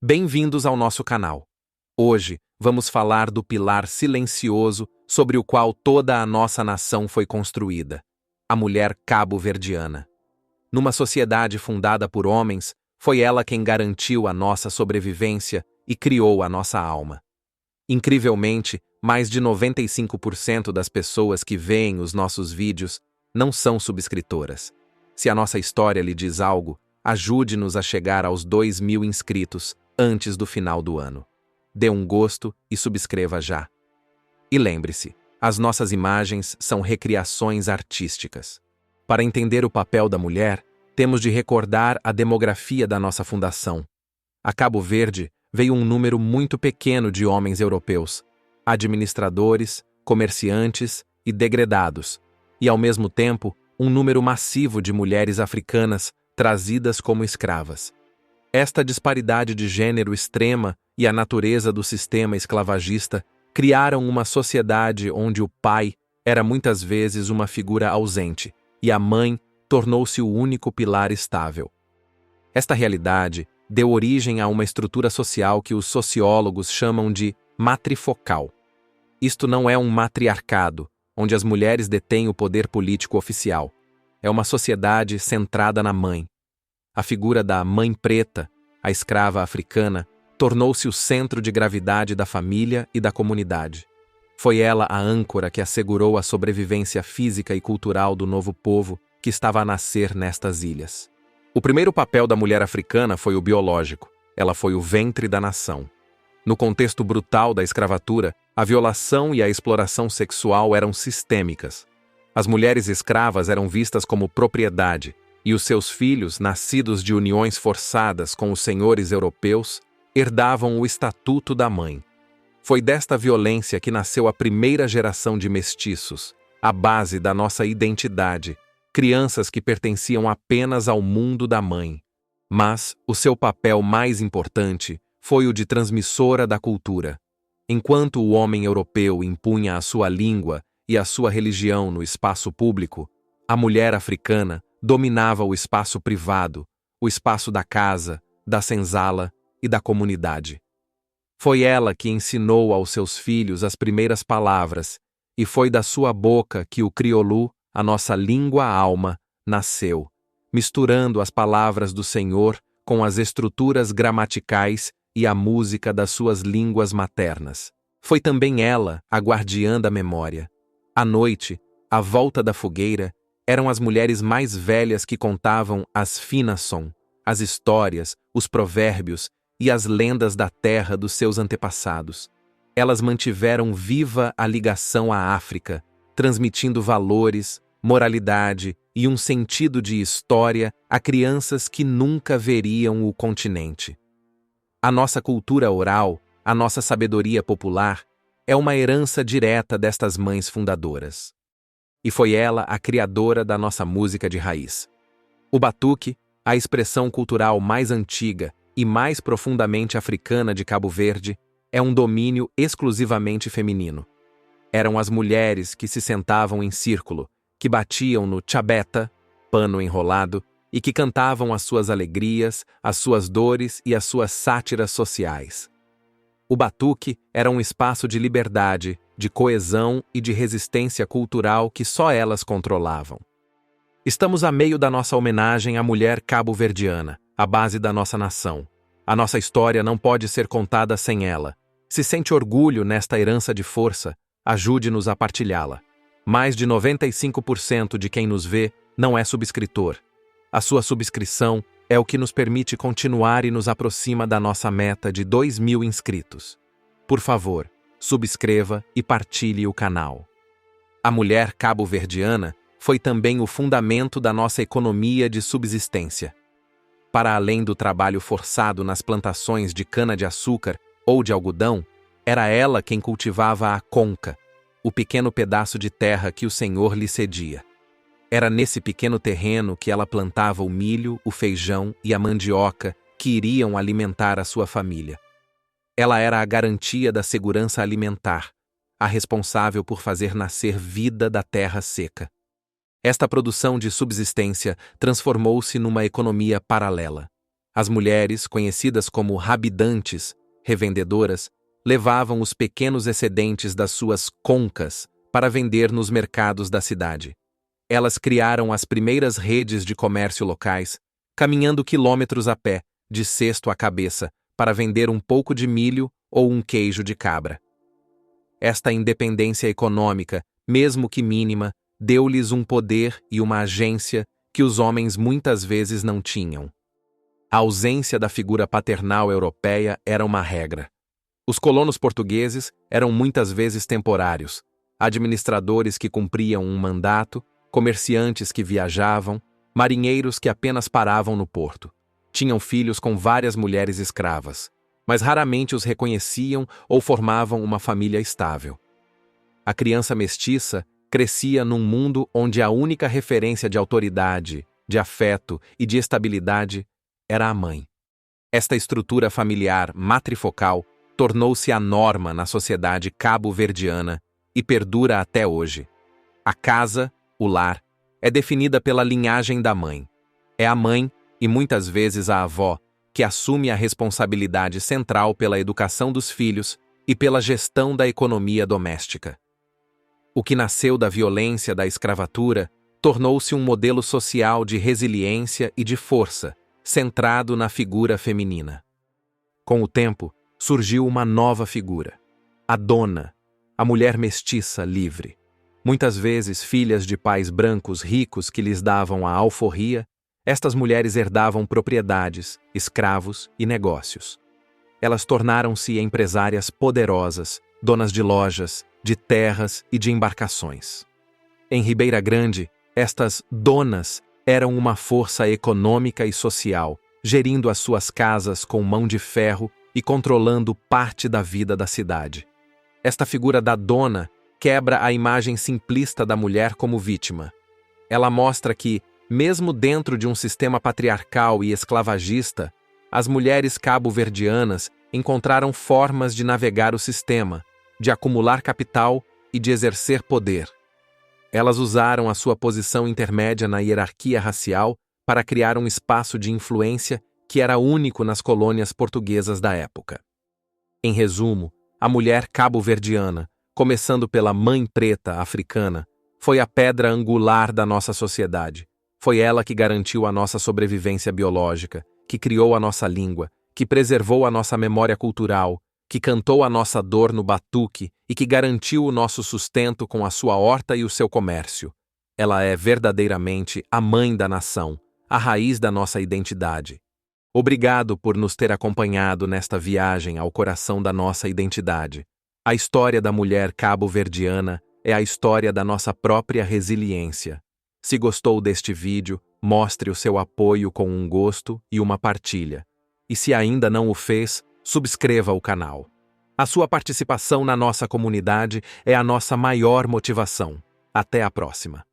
Bem-vindos ao nosso canal. Hoje, vamos falar do pilar silencioso sobre o qual toda a nossa nação foi construída: a mulher cabo-verdiana. Numa sociedade fundada por homens, foi ela quem garantiu a nossa sobrevivência e criou a nossa alma. Incrivelmente, mais de 95% das pessoas que veem os nossos vídeos não são subscritoras. Se a nossa história lhe diz algo, ajude-nos a chegar aos 2.000 inscritos antes do final do ano. Dê um gosto e subscreva já. E lembre-se, as nossas imagens são recriações artísticas. Para entender o papel da mulher, temos de recordar a demografia da nossa fundação. A Cabo Verde veio um número muito pequeno de homens europeus, administradores, comerciantes e degredados, e ao mesmo tempo um número massivo de mulheres africanas trazidas como escravas. Esta disparidade de gênero extrema e a natureza do sistema esclavagista criaram uma sociedade onde o pai era muitas vezes uma figura ausente e a mãe tornou-se o único pilar estável. Esta realidade deu origem a uma estrutura social que os sociólogos chamam de matrifocal. Isto não é um matriarcado, onde as mulheres detêm o poder político oficial. É uma sociedade centrada na mãe. A figura da mãe preta, a escrava africana, tornou-se o centro de gravidade da família e da comunidade. Foi ela a âncora que assegurou a sobrevivência física e cultural do novo povo que estava a nascer nestas ilhas. O primeiro papel da mulher africana foi o biológico. Ela foi o ventre da nação. No contexto brutal da escravatura, a violação e a exploração sexual eram sistêmicas. As mulheres escravas eram vistas como propriedade, e os seus filhos, nascidos de uniões forçadas com os senhores europeus, herdavam o estatuto da mãe. Foi desta violência que nasceu a primeira geração de mestiços, a base da nossa identidade, crianças que pertenciam apenas ao mundo da mãe. Mas o seu papel mais importante foi o de transmissora da cultura. Enquanto o homem europeu impunha a sua língua e a sua religião no espaço público, a mulher africana dominava o espaço privado, o espaço da casa, da senzala e da comunidade. Foi ela que ensinou aos seus filhos as primeiras palavras, e foi da sua boca que o criolô, a nossa língua-alma, nasceu, misturando as palavras do Senhor com as estruturas gramaticais e a música das suas línguas maternas. Foi também ela a guardiã da memória. À noite, à volta da fogueira, eram as mulheres mais velhas que contavam as finação, as histórias, os provérbios e as lendas da terra dos seus antepassados. Elas mantiveram viva a ligação à África, transmitindo valores, moralidade e um sentido de história a crianças que nunca veriam o continente. A nossa cultura oral, a nossa sabedoria popular, é uma herança direta destas mães fundadoras. E foi ela a criadora da nossa música de raiz. O batuque, a expressão cultural mais antiga e mais profundamente africana de Cabo Verde, é um domínio exclusivamente feminino. Eram as mulheres que se sentavam em círculo, que batiam no tchabeta, pano enrolado, e que cantavam as suas alegrias, as suas dores e as suas sátiras sociais. O batuque era um espaço de liberdade, de coesão e de resistência cultural que só elas controlavam. Estamos a meio da nossa homenagem à mulher cabo-verdiana, a base da nossa nação. A nossa história não pode ser contada sem ela. Se sente orgulho nesta herança de força, ajude-nos a partilhá-la. Mais de 95% de quem nos vê não é subscritor. A sua subscrição é o que nos permite continuar e nos aproxima da nossa meta de 2.000 inscritos. Por favor, subscreva e partilhe o canal. A mulher cabo-verdiana foi também o fundamento da nossa economia de subsistência. Para além do trabalho forçado nas plantações de cana-de-açúcar ou de algodão, era ela quem cultivava a conca, o pequeno pedaço de terra que o Senhor lhe cedia. Era nesse pequeno terreno que ela plantava o milho, o feijão e a mandioca que iriam alimentar a sua família. Ela era a garantia da segurança alimentar, a responsável por fazer nascer vida da terra seca. Esta produção de subsistência transformou-se numa economia paralela. As mulheres, conhecidas como rabidantes, revendedoras, levavam os pequenos excedentes das suas concas para vender nos mercados da cidade. Elas criaram as primeiras redes de comércio locais, caminhando quilômetros a pé, de cesto à cabeça, para vender um pouco de milho ou um queijo de cabra. Esta independência econômica, mesmo que mínima, deu-lhes um poder e uma agência que os homens muitas vezes não tinham. A ausência da figura paternal europeia era uma regra. Os colonos portugueses eram muitas vezes temporários, administradores que cumpriam um mandato, comerciantes que viajavam, marinheiros que apenas paravam no porto. Tinham filhos com várias mulheres escravas, mas raramente os reconheciam ou formavam uma família estável. A criança mestiça crescia num mundo onde a única referência de autoridade, de afeto e de estabilidade era a mãe. Esta estrutura familiar matrifocal tornou-se a norma na sociedade cabo-verdiana e perdura até hoje. A casa, o lar, é definida pela linhagem da mãe. É a mãe, e muitas vezes a avó, que assume a responsabilidade central pela educação dos filhos e pela gestão da economia doméstica. O que nasceu da violência da escravatura tornou-se um modelo social de resiliência e de força, centrado na figura feminina. Com o tempo, surgiu uma nova figura, a dona, a mulher mestiça livre. Muitas vezes filhas de pais brancos ricos que lhes davam a alforria, estas mulheres herdavam propriedades, escravos e negócios. Elas tornaram-se empresárias poderosas, donas de lojas, de terras e de embarcações. Em Ribeira Grande, estas donas eram uma força econômica e social, gerindo as suas casas com mão de ferro e controlando parte da vida da cidade. Esta figura da dona quebra a imagem simplista da mulher como vítima. Ela mostra que, mesmo dentro de um sistema patriarcal e esclavagista, as mulheres cabo-verdianas encontraram formas de navegar o sistema, de acumular capital e de exercer poder. Elas usaram a sua posição intermédia na hierarquia racial para criar um espaço de influência que era único nas colônias portuguesas da época. Em resumo, a mulher cabo-verdiana, começando pela mãe preta africana, foi a pedra angular da nossa sociedade. Foi ela que garantiu a nossa sobrevivência biológica, que criou a nossa língua, que preservou a nossa memória cultural, que cantou a nossa dor no batuque e que garantiu o nosso sustento com a sua horta e o seu comércio. Ela é verdadeiramente a mãe da nação, a raiz da nossa identidade. Obrigado por nos ter acompanhado nesta viagem ao coração da nossa identidade. A história da mulher cabo-verdiana é a história da nossa própria resiliência. Se gostou deste vídeo, mostre o seu apoio com um gosto e uma partilha. E se ainda não o fez, subscreva o canal. A sua participação na nossa comunidade é a nossa maior motivação. Até a próxima.